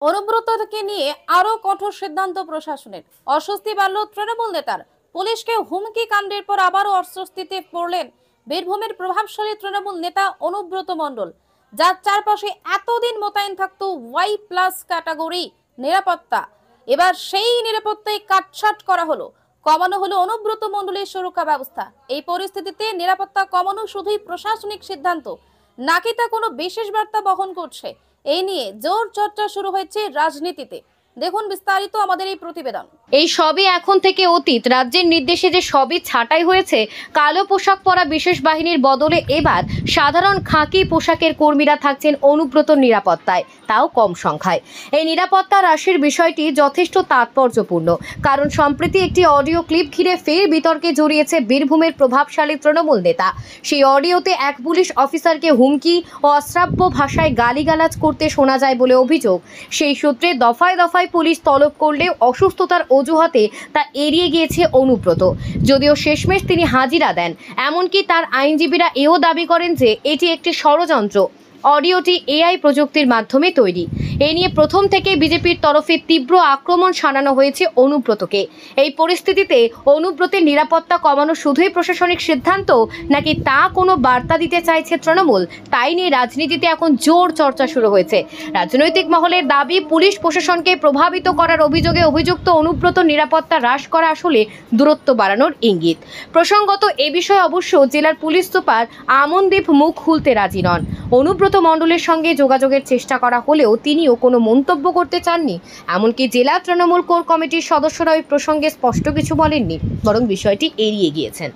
অনুব্রতকে নিয়ে আরো কঠোর সিদ্ধান্ত প্রশাসনের। অস্বস্তি বাড়ল তৃণমূল নেতার। পুলিশকে হুমকি কাণ্ডের পর আবারও অস্বস্তিতে পড়লেন বীরভূমের প্রভাবশালী তৃণমূল নেতা অনুব্রত মণ্ডল, যার চারপাশে এতদিন মোতায়েন থাকতো Y+ ক্যাটাগরি নিরাপত্তা। এবার সেই নিরাপত্তায় কাটছাঁট করা হলো, কমানো হলো অনুব্রত মণ্ডলের সুরক্ষা ব্যবস্থা। এই পরিস্থিতিতে নিরাপত্তা কমানো শুধুই প্রশাসনিক সিদ্ধান্ত নাকি তা কোনো বিশেষ বার্তা বহন করছে, এই নিয়ে জোর চর্চা শুরু হয়েছে রাজনীতিতে। দেখুন বিস্তারিত আমাদের এই প্রতিবেদন। এই সবই এখন থেকে অতীত। রাজ্যের নির্দেশে যে সবই ছাঁটাই হয়েছে, কালো পোশাক পরা বিশেষ বাহিনীর বদলে এবার সাধারণ খাকি পোশাকের কর্মীরা থাকছেন অনুব্রতর নিরাপত্তায়, তাও কম সংখ্যায়। এই নিরাপত্তা হ্রাসের বিষয়টি যথেষ্ট তাৎপর্যপূর্ণ, কারণ সম্প্রতি একটি অডিও ক্লিপ ঘিরে ফের বিতর্কে জড়িয়েছে বীরভূমের প্রভাবশালী তৃণমূল নেতা। সেই অডিওতে এক পুলিশ অফিসারকে হুমকি ও অশ্রাব্য ভাষায় গালিগালাজ করতে শোনা যায় বলে অভিযোগ। সেই সূত্রে দফায় দফায় পুলিশ তলব করলেও অসুস্থতার অজুহাতে তা এড়িয়ে গিয়েছে অনুব্রত। যদিও শেষমেশ তিনি হাজিরা দেন। এমনকি তার আইনজীবীরা এও দাবি করেন যে এটি একটি ষড়যন্ত্র। অডিওটি AI প্রযুক্তির মাধ্যমে তৈরি। এ নিয়ে প্রথম থেকে বিজেপির তরফে তীব্র আক্রমণ শানানো হয়েছে অনুব্রতকে। এই পরিস্থিতিতে অনুব্রতের নিরাপত্তা কমানো শুধুই প্রশাসনিক সিদ্ধান্ত নাকি তা কোনো বার্তা দিতে চাইছে তৃণমূল, তাই নিয়ে রাজনীতিতে এখন জোর চর্চা শুরু হয়েছে। রাজনৈতিক মহলের দাবি, পুলিশ প্রশাসনকে প্রভাবিত করার অভিযোগে অভিযুক্ত অনুব্রত নিরাপত্তা হ্রাস করা আসলে দূরত্ব বাড়ানোর ইঙ্গিত। প্রসঙ্গত, এ বিষয়ে অবশ্য জেলার পুলিশ সুপার আমনদীপ মুখ খুলতে রাজি নন। অনুব্রত মণ্ডলের সঙ্গে যোগাযোগের চেষ্টা করা হলেও তিনিও কোনো মন্তব্য করতে চাননি। এমনকি জেলা তৃণমূল কোর কমিটির সদস্যরা ওই প্রসঙ্গে স্পষ্ট কিছু বলেননি, বরং বিষয়টি এড়িয়ে গিয়েছেন।